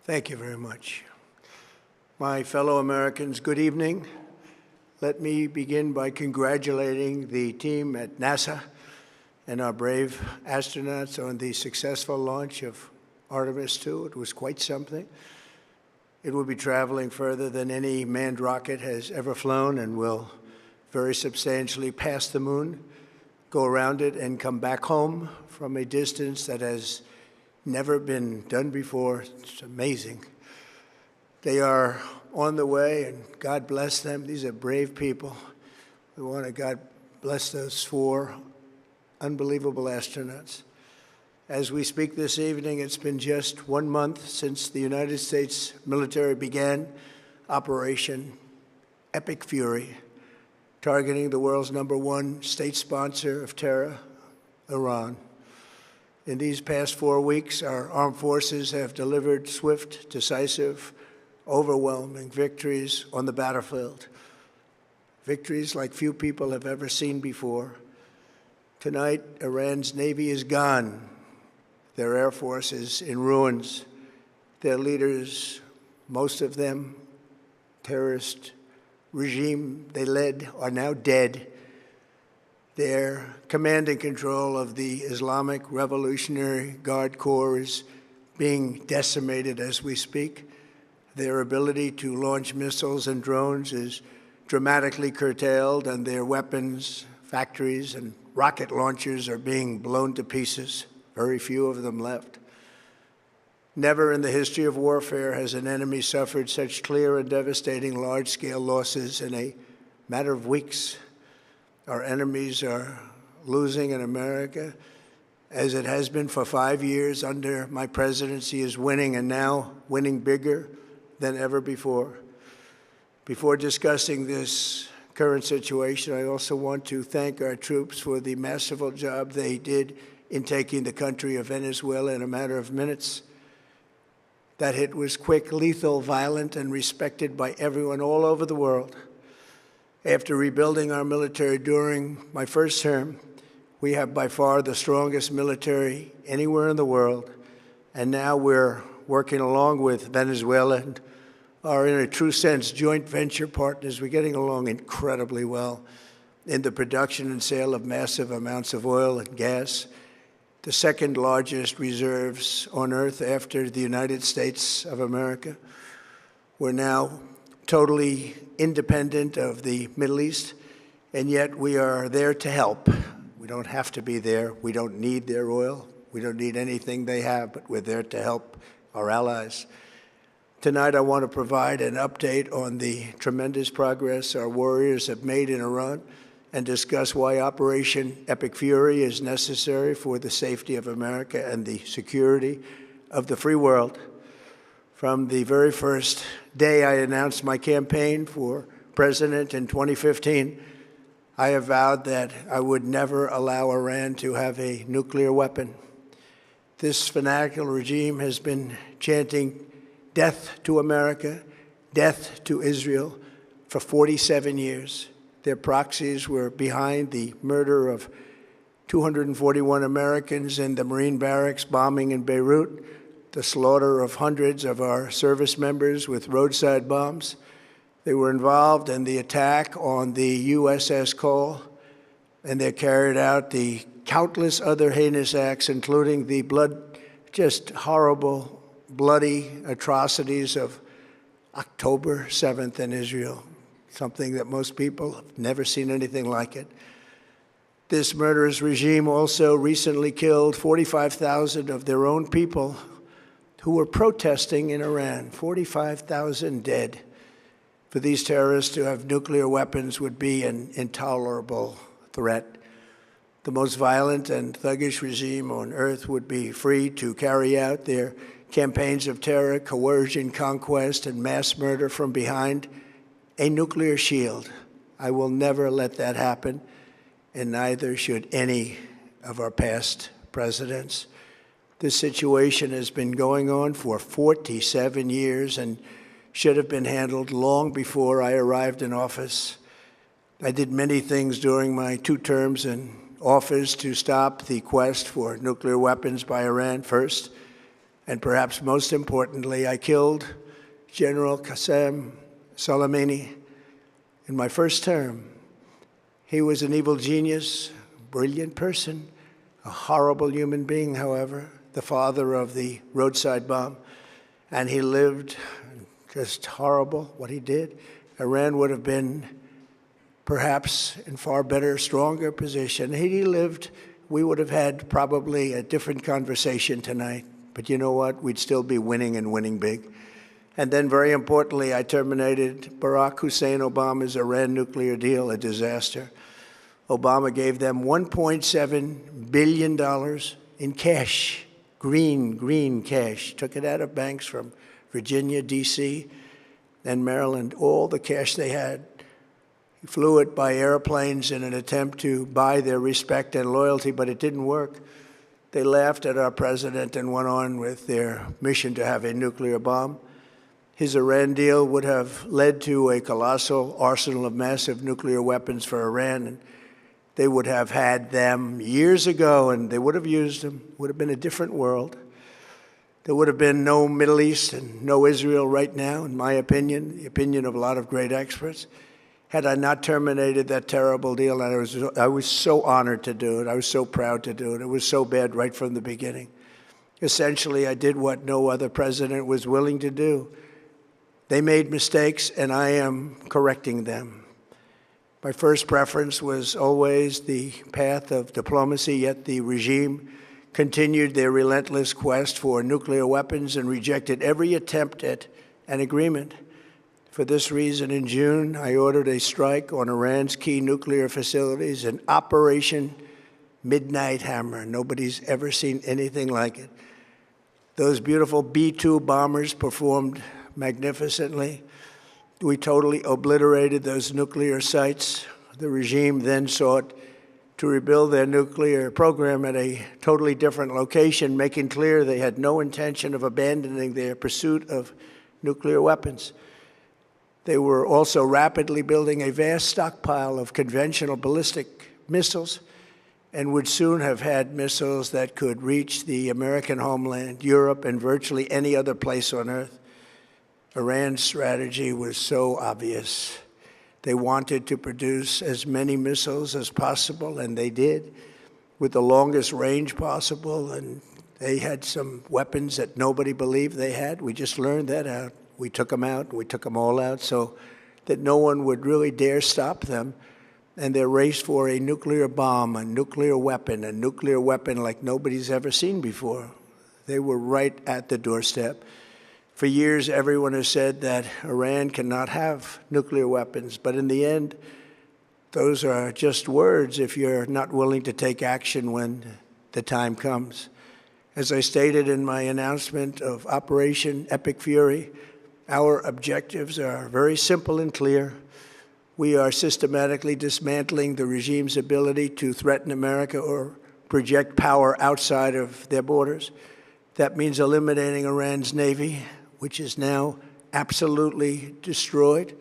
Thank you very much. My fellow Americans, good evening. Let me begin by congratulating the team at NASA and our brave astronauts on the successful launch of Artemis II. It was quite something. It will be traveling further than any manned rocket has ever flown and will very substantially pass the moon, go around it, and come back home from a distance that has never been done before. It's amazing. They are on the way, and God bless them. These are brave people. We want to God bless those 4 unbelievable astronauts. As we speak this evening, it's been just 1 month since the United States military began Operation Epic Fury, targeting the world's #1 state sponsor of terror, Iran. In these past 4 weeks, our armed forces have delivered swift, decisive, overwhelming victories on the battlefield, victories like few people have ever seen before. Tonight, Iran's Navy is gone. Their Air Force is in ruins. Their leaders, most of them terrorist regime they led, are now dead. Their command and control of the Islamic Revolutionary Guard Corps is being decimated as we speak. Their ability to launch missiles and drones is dramatically curtailed, and their weapons, factories, and rocket launchers are being blown to pieces. Very few of them left. Never in the history of warfare has an enemy suffered such clear and devastating large-scale losses in a matter of weeks. Our enemies are losing in America, as it has been for 5 years under my presidency, is winning, and now winning bigger than ever before. Before discussing this current situation, I also want to thank our troops for the masterful job they did in taking the country of Venezuela in a matter of minutes. That hit was quick, lethal, violent, and respected by everyone all over the world. After rebuilding our military during my first term, we have by far the strongest military anywhere in the world. And now we're working along with Venezuela and are, in a true sense, joint venture partners. We're getting along incredibly well in the production and sale of massive amounts of oil and gas, the second largest reserves on earth after the United States of America. We're now totally independent of the Middle East, and yet we are there to help. We don't have to be there. We don't need their oil. We don't need anything they have, but we're there to help our allies. Tonight, I want to provide an update on the tremendous progress our warriors have made in Iran and discuss why Operation Epic Fury is necessary for the safety of America and the security of the free world. From the very first day I announced my campaign for president in 2015, I have vowed that I would never allow Iran to have a nuclear weapon. This fanatical regime has been chanting death to America, death to Israel for 47 years. Their proxies were behind the murder of 241 Americans in the Marine barracks bombing in Beirut, the slaughter of hundreds of our service members with roadside bombs. They were involved in the attack on the USS Cole, and they carried out the countless other heinous acts, including the just horrible, bloody atrocities of October 7th in Israel, something that most people have never seen anything like it. This murderous regime also recently killed 45,000 of their own people who were protesting in Iran. 45,000 dead. For these terrorists to have nuclear weapons would be an intolerable threat. The most violent and thuggish regime on earth would be free to carry out their campaigns of terror, coercion, conquest, and mass murder from behind a nuclear shield. I will never let that happen, and neither should any of our past presidents. This situation has been going on for 47 years and should have been handled long before I arrived in office. I did many things during my 2 terms in office to stop the quest for nuclear weapons by Iran. First, And perhaps most importantly, I killed General Qasem Soleimani in my first term. He was an evil genius, brilliant person, a horrible human being, however, the father of the roadside bomb. And he lived just horrible, what he did. Iran would have been perhaps in far better, stronger position. Had he lived, we would have had probably a different conversation tonight. But you know what? We'd still be winning and winning big. And then, very importantly, I terminated Barack Hussein Obama's Iran nuclear deal, a disaster. Obama gave them $1.7 billion in cash, green cash. Took it out of banks from Virginia, D.C., and Maryland, all the cash they had. He flew it by airplanes in an attempt to buy their respect and loyalty, but it didn't work. They laughed at our president and went on with their mission to have a nuclear bomb. His Iran deal would have led to a colossal arsenal of massive nuclear weapons for Iran, and they would have had them years ago, and they would have used them. It would have been a different world. There would have been no Middle East and no Israel right now, in my opinion, the opinion of a lot of great experts, had I not terminated that terrible deal. And I was so honored to do it. I was so proud to do it. It was so bad right from the beginning. Essentially, I did what no other president was willing to do. They made mistakes, and I am correcting them. My first preference was always the path of diplomacy, yet the regime continued their relentless quest for nuclear weapons and rejected every attempt at an agreement. For this reason, in June, I ordered a strike on Iran's key nuclear facilities, an Operation Midnight Hammer. Nobody's ever seen anything like it. Those beautiful B-2 bombers performed magnificently. We totally obliterated those nuclear sites. The regime then sought to rebuild their nuclear program at a totally different location, making clear they had no intention of abandoning their pursuit of nuclear weapons. They were also rapidly building a vast stockpile of conventional ballistic missiles and would soon have had missiles that could reach the American homeland, Europe, and virtually any other place on Earth. Iran's strategy was so obvious. They wanted to produce as many missiles as possible, and they did, with the longest range possible. And they had some weapons that nobody believed they had. We just learned that out. We took them out. We took them all out so that no one would really dare stop them. And their race for a nuclear bomb, a nuclear weapon like nobody's ever seen before. They were right at the doorstep. For years, everyone has said that Iran cannot have nuclear weapons, but in the end, those are just words if you're not willing to take action when the time comes. As I stated in my announcement of Operation Epic Fury, our objectives are very simple and clear. We are systematically dismantling the regime's ability to threaten America or project power outside of their borders. That means eliminating Iran's Navy, which is now absolutely destroyed,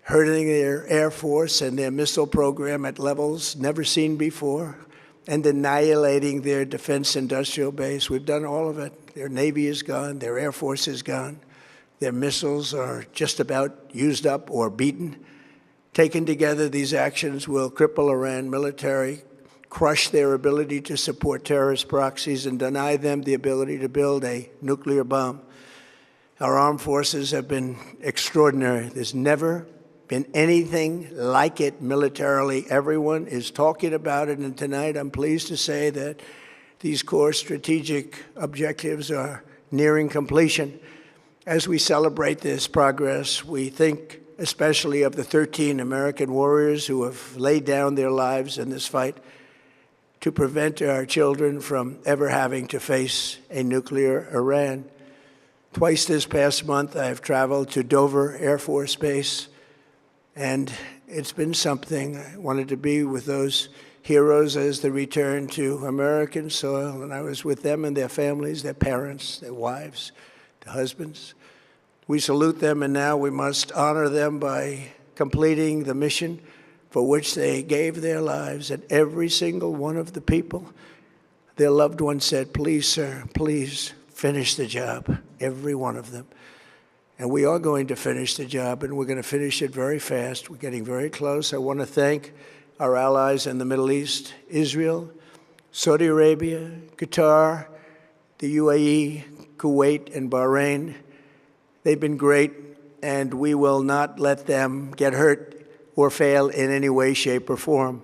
hurting their Air Force and their missile program at levels never seen before, and annihilating their defense industrial base. We've done all of it. Their Navy is gone. Their Air Force is gone. Their missiles are just about used up or beaten. Taken together, these actions will cripple Iran military, crush their ability to support terrorist proxies, and deny them the ability to build a nuclear bomb. Our armed forces have been extraordinary. There's never been anything like it militarily. Everyone is talking about it, and tonight I'm pleased to say that these core strategic objectives are nearing completion. As we celebrate this progress, we think especially of the 13 American warriors who have laid down their lives in this fight to prevent our children from ever having to face a nuclear Iran. Twice this past month, I have traveled to Dover Air Force Base, and it's been something. I wanted to be with those heroes as they return to American soil, and I was with them and their families, their parents, their wives, their husbands. We salute them, and now we must honor them by completing the mission for which they gave their lives. And every single one of the people, their loved ones said, "Please, sir, please finish the job, every one of them. And we are going to finish the job, and we're going to finish it very fast. We're getting very close. I want to thank our allies in the Middle East, Israel, Saudi Arabia, Qatar, the UAE, Kuwait, and Bahrain. They've been great, and we will not let them get hurt or fail in any way, shape, or form.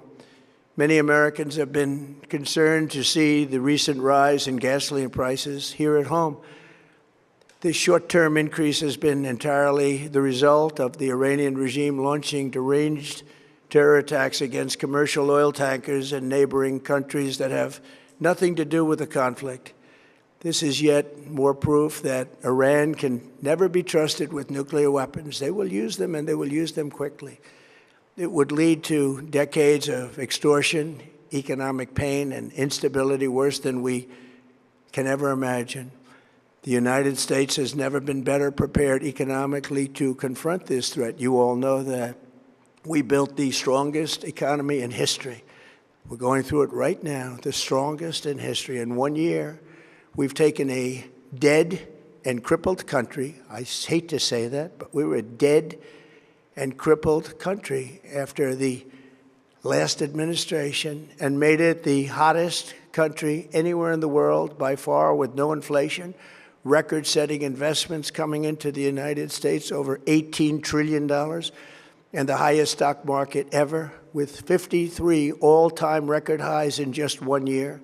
Many Americans have been concerned to see the recent rise in gasoline prices here at home. This short-term increase has been entirely the result of the Iranian regime launching deranged terror attacks against commercial oil tankers in neighboring countries that have nothing to do with the conflict. This is yet more proof that Iran can never be trusted with nuclear weapons. They will use them, and they will use them quickly. It would lead to decades of extortion, economic pain, and instability worse than we can ever imagine. The United States has never been better prepared economically to confront this threat. You all know that. We built the strongest economy in history. We're going through it right now, the strongest in history. In 1 year, we've taken a dead and crippled country. I hate to say that, but we were a dead and crippled country after the last administration and made it the hottest country anywhere in the world by far, with no inflation, record-setting investments coming into the United States, over $18 trillion, and the highest stock market ever, with 53 all-time record highs in just 1 year.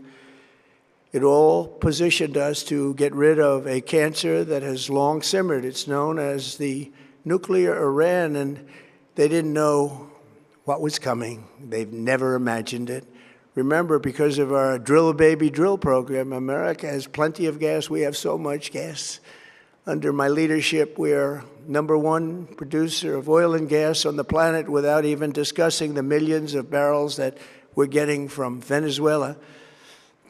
It all positioned us to get rid of a cancer that has long simmered. It's known as the nuclear Iran, and they didn't know what was coming. They've never imagined it. Remember, because of our Drill Baby Drill program, America has plenty of gas. We have so much gas. Under my leadership, we are #1 producer of oil and gas on the planet, without even discussing the millions of barrels that we're getting from Venezuela.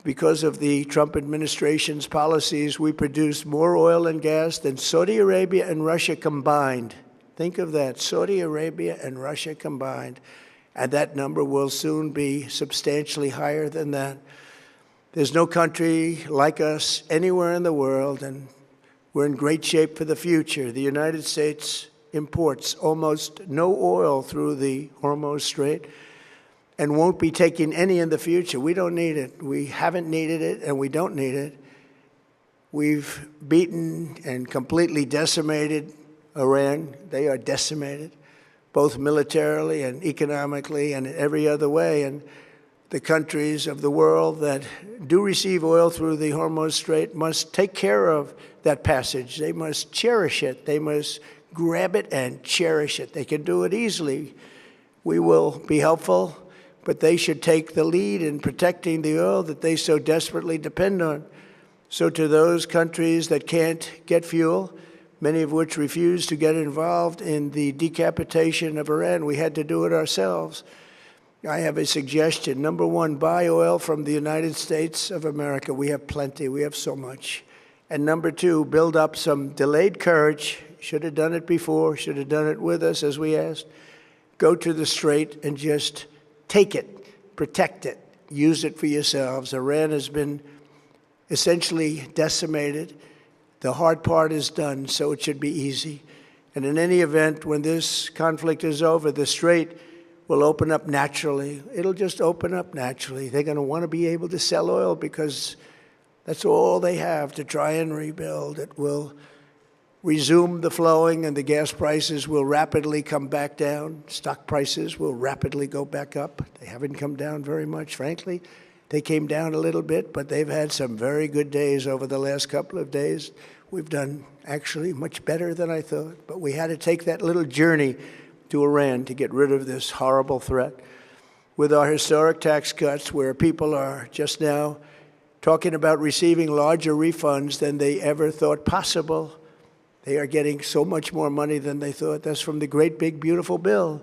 Because of the Trump administration's policies, we produce more oil and gas than Saudi Arabia and Russia combined. Think of that, Saudi Arabia and Russia combined. And that number will soon be substantially higher than that. There's no country like us anywhere in the world, and we're in great shape for the future. The United States imports almost no oil through the Hormuz Strait and won't be taking any in the future. We don't need it. We haven't needed it, and we don't need it. We've beaten and completely decimated Iran. They are decimated, both militarily and economically and in every other way. And the countries of the world that do receive oil through the Hormuz Strait must take care of that passage. They must cherish it. They must grab it and cherish it. They can do it easily. We will be helpful, but they should take the lead in protecting the oil that they so desperately depend on. So to those countries that can't get fuel, many of which refuse to get involved in the decapitation of Iran, we had to do it ourselves. I have a suggestion. #1, buy oil from the United States of America. We have plenty. We have so much. And #2, build up some delayed courage. Should have done it before. Should have done it with us, as we asked. Go to the Strait and just take it, protect it, use it for yourselves. Iran has been essentially decimated. The hard part is done, so it should be easy. And in any event, when this conflict is over, the Strait will open up naturally. It'll just open up naturally. They're going to want to be able to sell oil because that's all they have to try and rebuild. It will resume the flowing, and the gas prices will rapidly come back down. Stock prices will rapidly go back up. They haven't come down very much, frankly. They came down a little bit, but they've had some very good days over the last couple of days. We've done actually much better than I thought, but we had to take that little journey to Iran to get rid of this horrible threat. With our historic tax cuts, where people are just now talking about receiving larger refunds than they ever thought possible, they are getting so much more money than they thought. That's from the great, big, beautiful bill.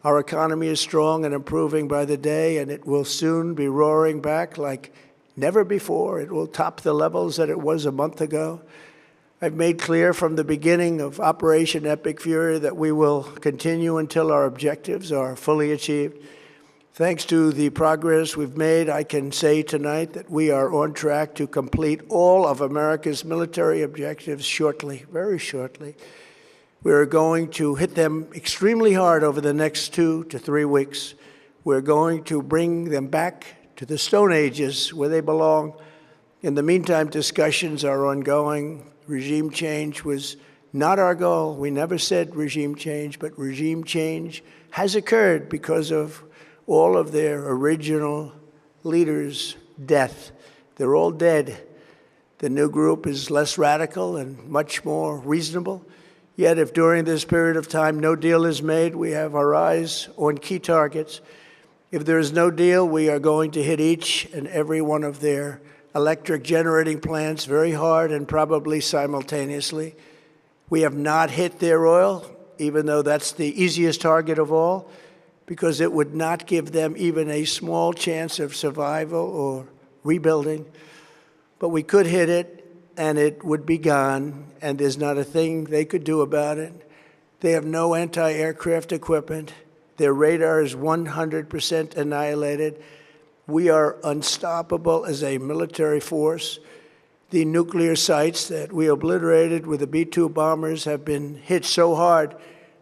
Our economy is strong and improving by the day, and it will soon be roaring back like never before. It will top the levels that it was a month ago. I've made clear from the beginning of Operation Epic Fury that we will continue until our objectives are fully achieved. Thanks to the progress we've made, I can say tonight that we are on track to complete all of America's military objectives shortly, very shortly. We're going to hit them extremely hard over the next 2 to 3 weeks. We're going to bring them back to the Stone Ages where they belong. In the meantime, discussions are ongoing. Regime change was not our goal. We never said regime change, but regime change has occurred because of all of their original leaders' death. They're all dead. The new group is less radical and much more reasonable. Yet if during this period of time no deal is made, we have our eyes on key targets. If there is no deal, we are going to hit each and every one of their electric generating plants very hard and probably simultaneously. We have not hit their oil, even though that's the easiest target of all, because it would not give them even a small chance of survival or rebuilding. But we could hit it, and it would be gone, and there's not a thing they could do about it. They have no anti-aircraft equipment. Their radar is 100% annihilated. We are unstoppable as a military force. The nuclear sites that we obliterated with the B-2 bombers have been hit so hard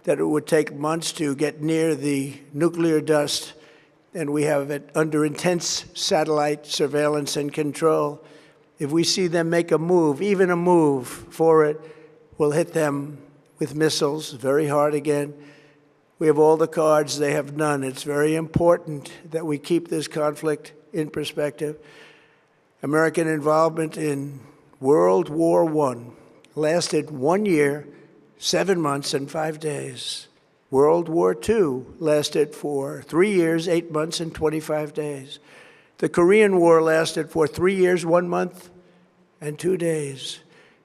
that it would take months to get near the nuclear dust, and we have it under intense satellite surveillance and control. If we see them make a move, even a move for it, we'll hit them with missiles very hard again. We have all the cards, they have none. It's very important that we keep this conflict in perspective. American involvement in World War I lasted 1 year, 7 months, and 5 days. World War II lasted for 3 years, 8 months, and 25 days. The Korean War lasted for 3 years, 1 month, and 2 days.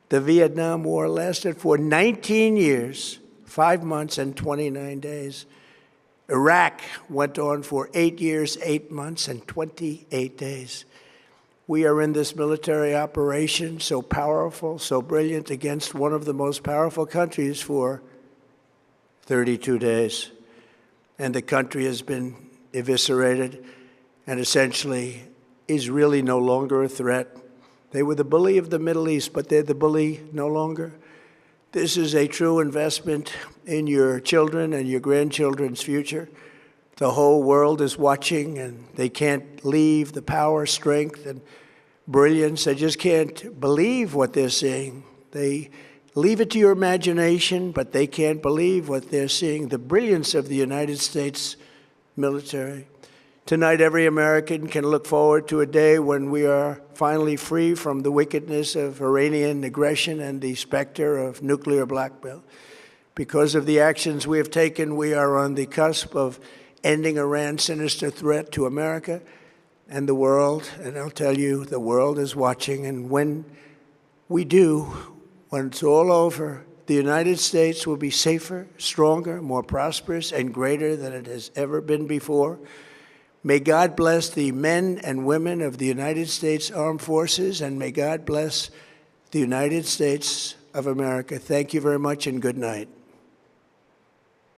The Vietnam War lasted for 19 years, 5 months, and 29 days. Iraq went on for 8 years, 8 months, and 28 days. We are in this military operation, so powerful, so brilliant, against one of the most powerful countries for 32 days. And the country has been eviscerated and essentially is really no longer a threat. They were the bully of the Middle East, but they're the bully no longer. This is a true investment in your children and your grandchildren's future. The whole world is watching, and they can't leave the power, strength, and brilliance. They just can't believe what they're seeing. They leave it to your imagination, but they can't believe what they're seeing, the brilliance of the United States military. Tonight, every American can look forward to a day when we are finally free from the wickedness of Iranian aggression and the specter of nuclear blackmail. Because of the actions we have taken, we are on the cusp of ending Iran's sinister threat to America and the world. And I'll tell you, the world is watching. And when we do, when it's all over, the United States will be safer, stronger, more prosperous, and greater than it has ever been before. May God bless the men and women of the United States Armed Forces, and may God bless the United States of America. Thank you very much, and good night.